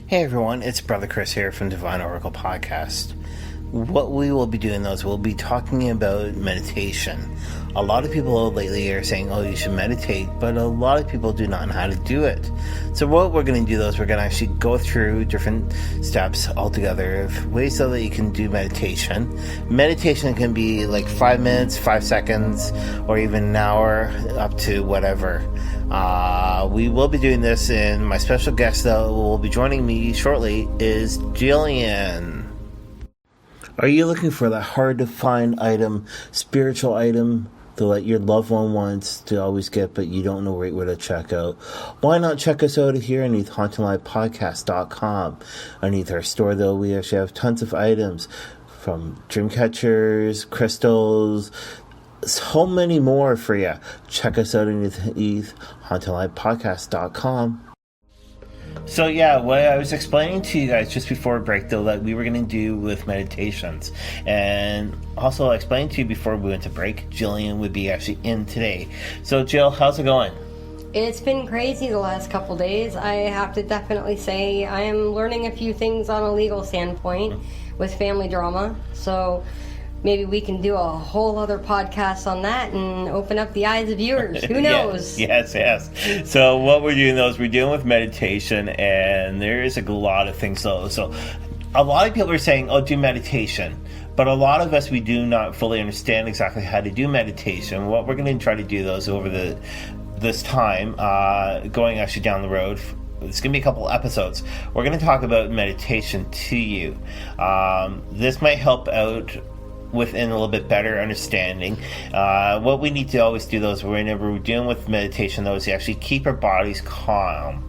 Hey everyone, it's Brother Chris here from Divine Oracle Podcast. What we will be doing is we'll be talking about meditation. A lot of people lately are saying, oh, you should meditate, but a lot of people do not know how to do it. So what we're going to do is we're going to actually go through different steps altogether of ways so that you can do meditation. Meditation can be like 5 minutes, 5 seconds, or even an hour, up to whatever. We will be doing this, and my special guest that will be joining me shortly is Jillian. Are you looking for that hard-to-find item, spiritual item, that your loved one wants to always get, but you don't know right where to check out? Why not check us out here underneath hauntinglightpodcast.com. Underneath our store, though, we actually have tons of items, from dream catchers, crystals, so many more for you. Check us out underneath hauntinglightpodcast.com. So yeah, what I was explaining to you guys just before break, though, that we were going to do with meditations, and also I explained to you before we went to break, Jillian would be actually in today. So Jill, how's it going? It's been crazy the last couple days. I have to definitely say I am learning a few things on a legal standpoint with family drama, so maybe we can do a whole other podcast on that and open up the eyes of viewers. Who knows? Yes. So what we're doing, though, is we're dealing with meditation, and there is a lot of things, though. So a lot of people are saying, oh, do meditation. But a lot of us, we do not fully understand exactly how to do meditation. What we're going to try to do, though, is over this time, going actually down the road, it's going to be a couple episodes, we're going to talk about meditation to you. This might help out within a little bit better understanding. What we need to always do, though, is whenever we're dealing with meditation, though, is to actually keep our bodies calm.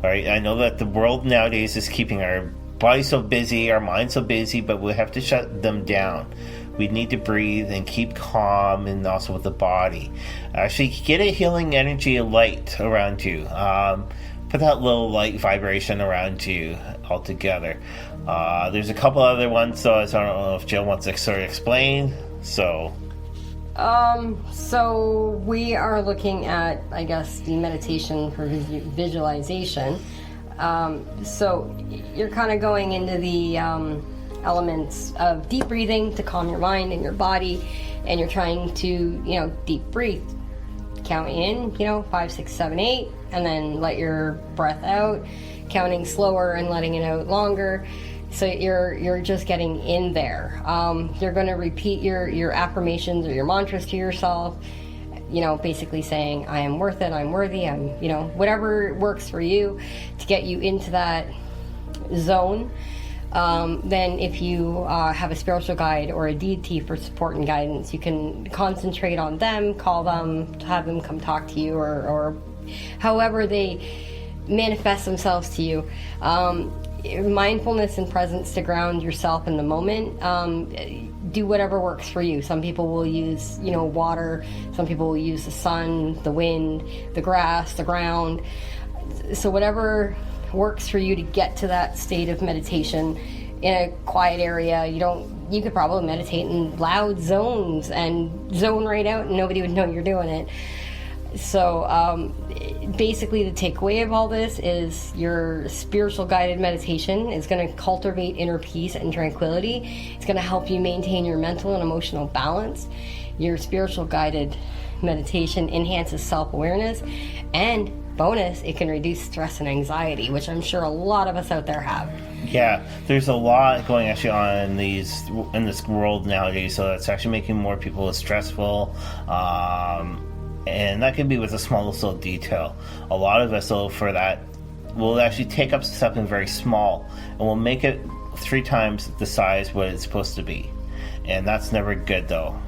All right, I know that the world nowadays is keeping our bodies so busy, our minds so busy, but we have to shut them down. We need to breathe and keep calm, and also with the body. Actually, get a healing energy of light around you. Put that little light vibration around you altogether. There's a couple other ones, so I don't know if Jill wants to sort of explain. So we are looking at, I guess, the meditation for visualization. So you're kind of going into the elements of deep breathing to calm your mind and your body, and you're trying to, deep breathe. Count in, 5, 6, 7, 8, and then let your breath out, counting slower and letting it out longer. So you're just getting in there. You're going to repeat your affirmations or your mantras to yourself, basically saying, I am worth it, I'm worthy, I'm, whatever works for you to get you into that zone. Then if you have a spiritual guide or a deity for support and guidance, you can concentrate on them, call them, have them come talk to you, or however they manifest themselves to you. Mindfulness and presence to ground yourself in the moment. Do whatever works for you. Some people will use, water. Some people will use the sun, the wind, the grass, the ground. So whatever works for you to get to that state of meditation in a quiet area. You could probably meditate in loud zones and zone right out and nobody would know you're doing it. So basically the takeaway of all this is your spiritual guided meditation is going to cultivate inner peace and tranquility. It's going to help you maintain your mental and emotional balance. Your spiritual guided meditation enhances self-awareness, and bonus, it can reduce stress and anxiety, which I'm sure a lot of us out there have. Yeah, there's a lot going actually on in this world nowadays, so it's actually making more people stressful. And that can be with a small little detail. A lot of us, though, for that, will actually take up something very small and we'll make it 3 times the size what it's supposed to be. And that's never good, though.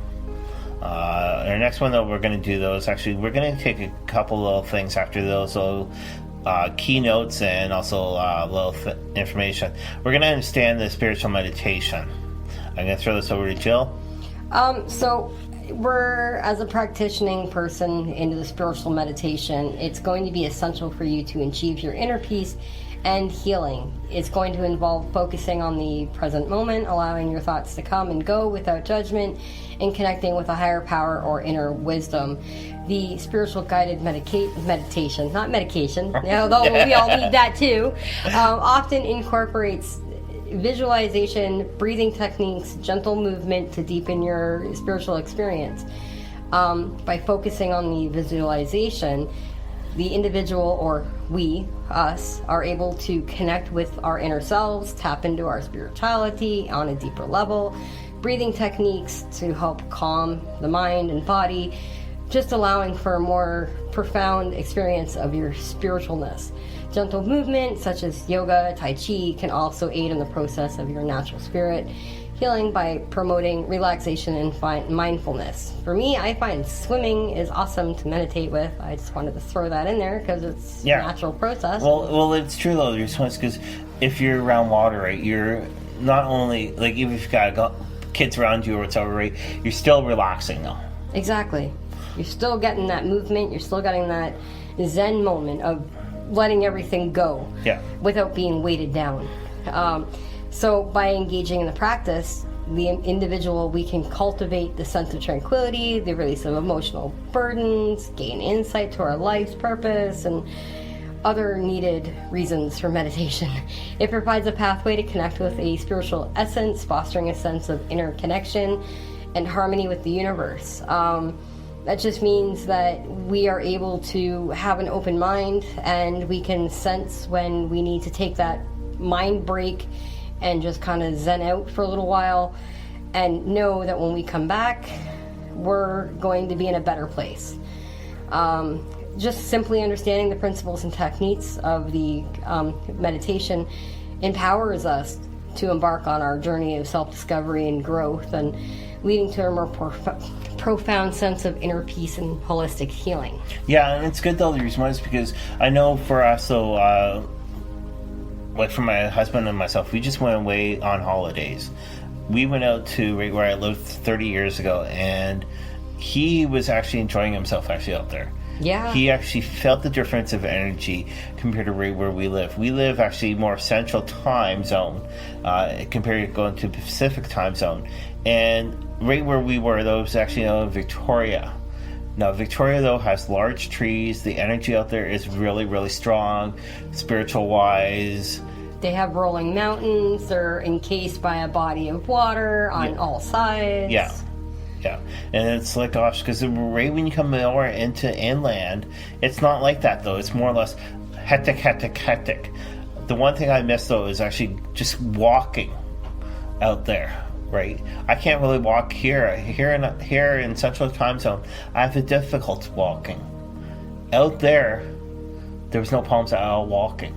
Our next one that we're going to do, though, is actually we're going to take a couple little things after those, so keynotes and also little information. We're going to understand the spiritual meditation. I'm going to throw this over to Jill. So we're, as a practicing person into the spiritual meditation, it's going to be essential for you to achieve your inner peace and healing. It's going to involve focusing on the present moment, allowing your thoughts to come and go without judgment, and connecting with a higher power or inner wisdom. The spiritual guided meditation, not medication, although we all need that too, often incorporates visualization, breathing techniques, gentle movement to deepen your spiritual experience. By focusing on the visualization, the individual, or we, us, are able to connect with our inner selves, tap into our spirituality on a deeper level. Breathing techniques to help calm the mind and body, just allowing for a more profound experience of your spiritualness. Gentle movement, such as yoga, tai chi, can also aid in the process of your natural spirit healing by promoting relaxation and mindfulness. For me, I find swimming is awesome to meditate with. I just wanted to throw that in there because it's a natural process. Well, it's true though, because if you're around water, right, you're not only, like, even if you've got kids around you or whatever, right, you're still relaxing though. Exactly. You're still getting that movement, you're still getting that zen moment of letting everything go without being weighted down. So by engaging in the practice, the individual, we can cultivate the sense of tranquility, the release of emotional burdens, gain insight to our life's purpose, and other needed reasons for meditation. It provides a pathway to connect with a spiritual essence, fostering a sense of inner connection and harmony with the universe. That just means that we are able to have an open mind, and we can sense when we need to take that mind break and just kind of zen out for a little while, and know that when we come back, we're going to be in a better place. Just simply understanding the principles and techniques of the meditation empowers us to embark on our journey of self-discovery and growth, and leading to a more profound sense of inner peace and holistic healing. Yeah, and it's good though, the reason why is because I know for us, so like for my husband and myself, we just went away on holidays. We went out to right where I lived 30 years ago, and he was actually enjoying himself actually out there. Yeah. He actually felt the difference of energy compared to right where we live. We live actually more central time zone compared to going to Pacific time zone. And right where we were, though, was actually in Victoria. Now, Victoria, though, has large trees. The energy out there is really, really strong, spiritual-wise. They have rolling mountains. They're encased by a body of water on all sides. Yeah. And it's like, gosh, because right when you come over into inland, it's not like that, though. It's more or less hectic. The one thing I miss, though, is actually just walking out there. Right, I can't really walk here in Central Time Zone. I have a difficult walking. Out there was no problems at all walking.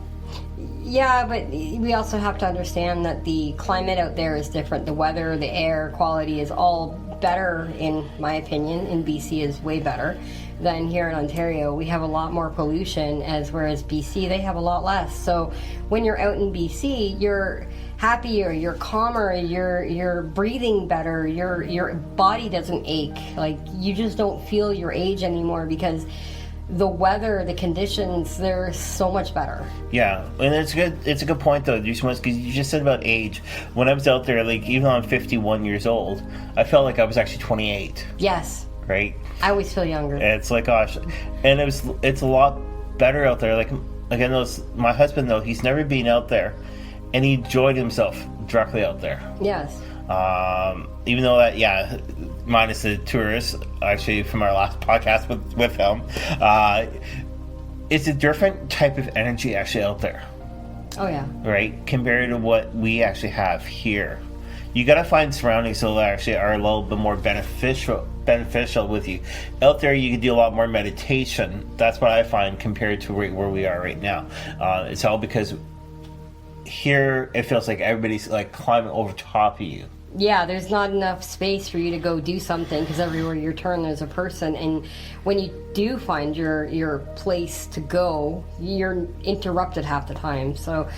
Yeah, but we also have to understand that the climate out there is different. The weather, the air quality is all better, in my opinion. In BC is way better than here in Ontario. We have a lot more pollution, whereas BC, they have a lot less. So when you're out in BC, you're happier, you're calmer, you're breathing better, your body doesn't ache. Like, you just don't feel your age anymore because the weather, the conditions, they're so much better. Yeah, and it's a good point though, because you just said about age. When I was out there, like, even though I'm 51 years old, I felt like I was actually 28. Yes. Right? I always feel younger. It's like, gosh, and it's a lot better out there. Like I know my husband, though, he's never been out there, and he enjoyed himself directly out there. Yes. Even though that, minus the tourists, actually, from our last podcast with him, it's a different type of energy actually out there. Oh, yeah. Right? Compared to what we actually have here. You got to find surroundings that actually are a little bit more beneficial with you. Out there, you can do a lot more meditation. That's what I find compared to where we are right now. It's all because here it feels like everybody's like climbing over top of you. Yeah, there's not enough space for you to go do something because everywhere you turn there's a person, and when you do find your place to go, you're interrupted half the time. So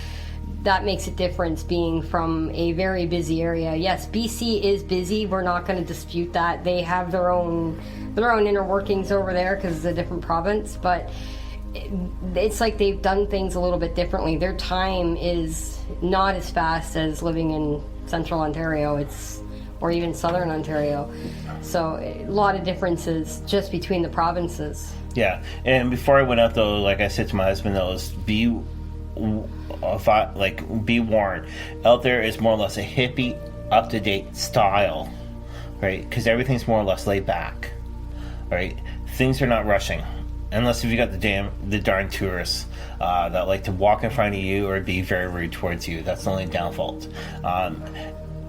that makes a difference being from a very busy area. Yes, BC is busy. We're not going to dispute that. They have their own inner workings over there because it's a different province, but it's like they've done things a little bit differently. Their time is not as fast as living in central Ontario, or even southern Ontario. So a lot of differences just between the provinces. Yeah, and before I went out though, like I said to my husband, be warned. Out there is more or less a hippie, up-to-date style, right? Because everything's more or less laid back, right? Things are not rushing, unless if you got the darn tourists that like to walk in front of you or be very rude towards you. That's the only downfall.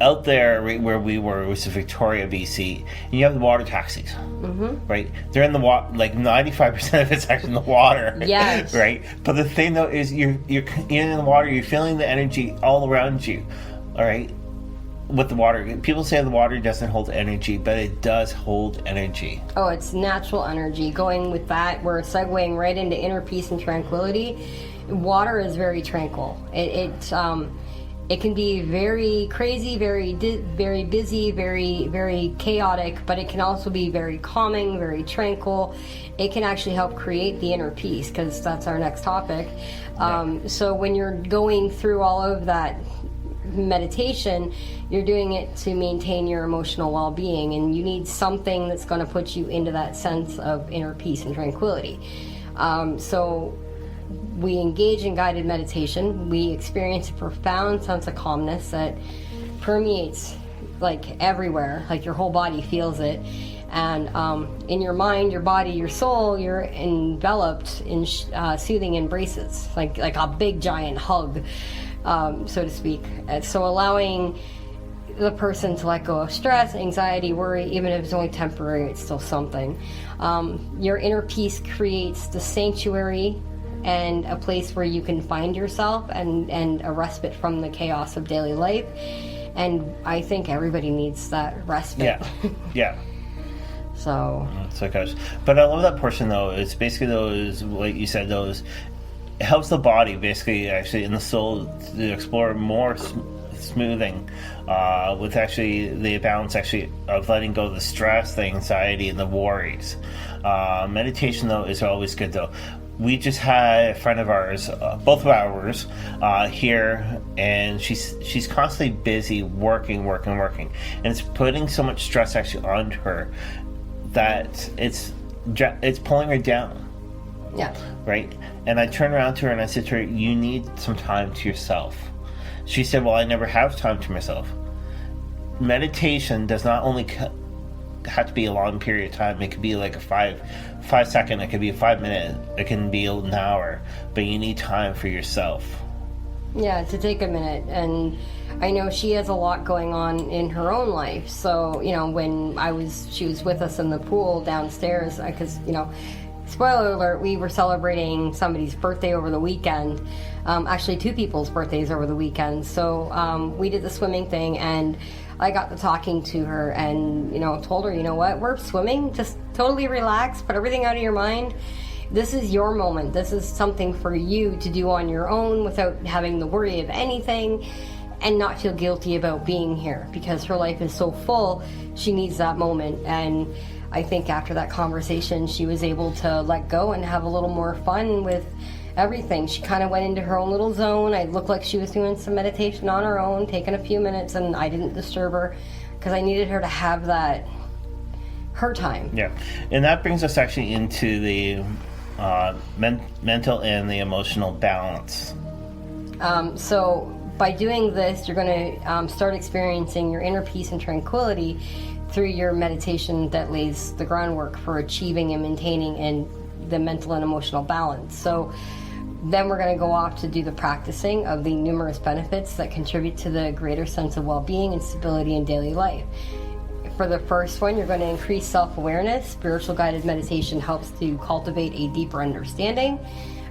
Out there, right where we were, which is Victoria, BC, and you have the water taxis, right? They're in the water, like 95% of it's actually in the water, Yes. right? But the thing though is you're in the water, you're feeling the energy all around you, all right? With the water, people say the water doesn't hold energy, but it does hold energy. Oh, it's natural energy. Going with that, we're segueing right into inner peace and tranquility. Water is very tranquil. It can be very crazy, very busy, very chaotic, but it can also be very calming, very tranquil. It can actually help create the inner peace, because that's our next topic. So when you're going through all of that meditation, you're doing it to maintain your emotional well-being, and you need something that's going to put you into that sense of inner peace and tranquility. So we engage in guided meditation. We experience a profound sense of calmness that permeates like everywhere, like your whole body feels it. And in your mind, your body, your soul, you're enveloped in soothing embraces, like a big giant hug, so to speak. And so allowing the person to let go of stress, anxiety, worry, even if it's only temporary, it's still something. Your inner peace creates the sanctuary and a place where you can find yourself and a respite from the chaos of daily life. And I think everybody needs that respite. Yeah. So gosh. But I love that portion though. It's basically those, like you said, those, it helps the body basically actually in the soul to explore more smoothing with actually the balance actually of letting go of the stress, the anxiety, and the worries. Meditation though is always good though. We just had a friend of ours, both of ours, here, and she's constantly busy working, and it's putting so much stress actually on her that it's pulling her down. Yeah. Right? And I turned around to her and I said to her, you need some time to yourself. She said, well, I never have time to myself. Meditation does not only have to be a long period of time. It could be like a 5 second, it could be a 5 minute, it can be an hour, but you need time for yourself. Yeah, to take a minute. And I know she has a lot going on in her own life. So, when she was with us in the pool downstairs, because, spoiler alert, we were celebrating somebody's birthday over the weekend. Actually, two people's birthdays over the weekend. So we did the swimming thing, and I got to talking to her and, told her, you know what, we're swimming, just totally relax, put everything out of your mind. This is your moment. This is something for you to do on your own without having the worry of anything and not feel guilty about being here, because her life is so full, she needs that moment. And I think after that conversation, she was able to let go and have a little more fun with everything. She kind of went into her own little zone. I looked like she was doing some meditation on her own, taking a few minutes, and I didn't disturb her because I needed her to have that, her time. Yeah, and that brings us actually into the mental and the emotional balance. So by doing this, you're going to start experiencing your inner peace and tranquility through your meditation that lays the groundwork for achieving and maintaining the mental and emotional balance. So then we're going to go off to do the practicing of the numerous benefits that contribute to the greater sense of well-being and stability in daily life. For the first one, you're going to increase self-awareness. Spiritual guided meditation helps to cultivate a deeper understanding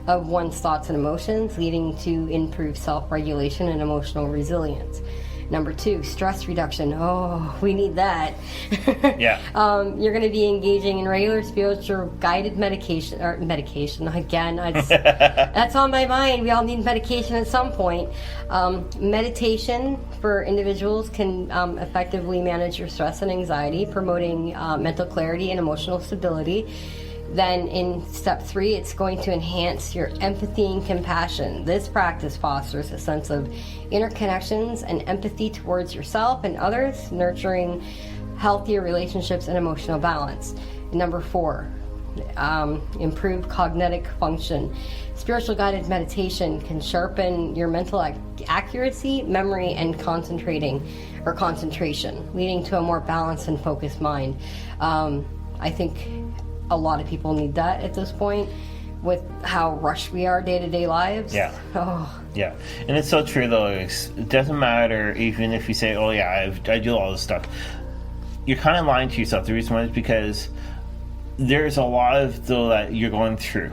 of one's thoughts and emotions, leading to improved self-regulation and emotional resilience. Number 2, stress reduction. Oh, we need that. Yeah. You're going to be engaging in regular spiritual guided medication again. That's on my mind. We all need medication at some point. Meditation for individuals can effectively manage your stress and anxiety, promoting mental clarity and emotional stability. Then in step 3, it's going to enhance your empathy and compassion. This practice fosters a sense of interconnections and empathy towards yourself and others, nurturing healthier relationships and emotional balance. Number 4, improve cognitive function. Spiritual guided meditation can sharpen your mental accuracy, memory, and concentration, leading to a more balanced and focused mind. I think a lot of people need that at this point with how rushed we are day-to-day lives. Yeah. Oh. Yeah. And it's so true, though. It doesn't matter even if you say, oh, yeah, I do all this stuff. You're kind of lying to yourself. The reason why is because there's a lot of, though, that you're going through.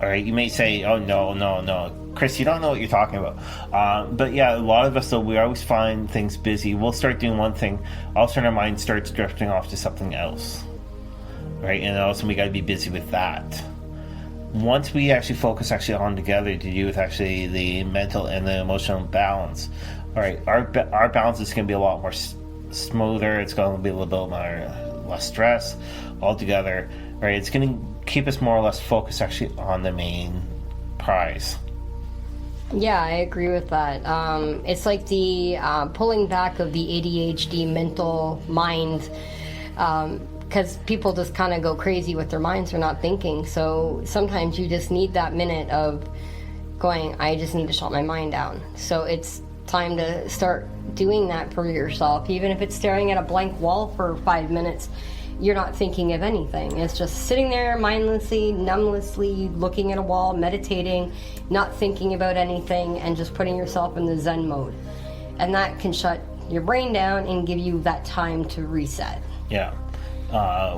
All right, you may say, oh, no, Chris, you don't know what you're talking about. But yeah, a lot of us, though, we always find things busy. We'll start doing one thing, all of a sudden our mind starts drifting off to something else. Right, and also we got to be busy with that. Once we actually focus on together to do with actually the mental and the emotional balance, all right, our balance is going to be a lot more smoother. It's going to be a little bit more less stress altogether. Right, it's going to keep us more or less focused actually on the main prize. Yeah, I agree with that. It's like the pulling back of the ADHD mental mind. Because people just kind of go crazy with their minds. They're not thinking. So sometimes you just need that minute of going, I just need to shut my mind down. So it's time to start doing that for yourself. Even if it's staring at a blank wall for 5 minutes, you're not thinking of anything. It's just sitting there mindlessly, numbly looking at a wall, meditating, not thinking about anything, and just putting yourself in the Zen mode. And that can shut your brain down and give you that time to reset. Yeah.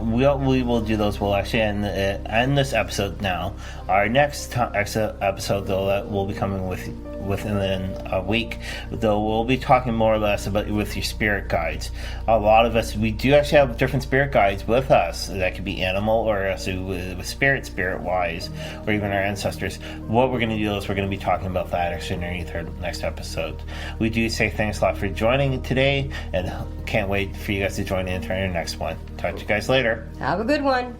We will do those. We'll actually end this episode now. Our next episode, though, that will be coming within a week, though, we'll be talking more or less about with your spirit guides. A lot of us, we do actually have different spirit guides with us. That could be animal or with spirit wise, or even our ancestors. What we're going to do is we're going to be talking about that actually underneath our next episode. We do say thanks a lot for joining today, and can't wait for you guys to join in our next one. Talk to you guys later. Have a good one.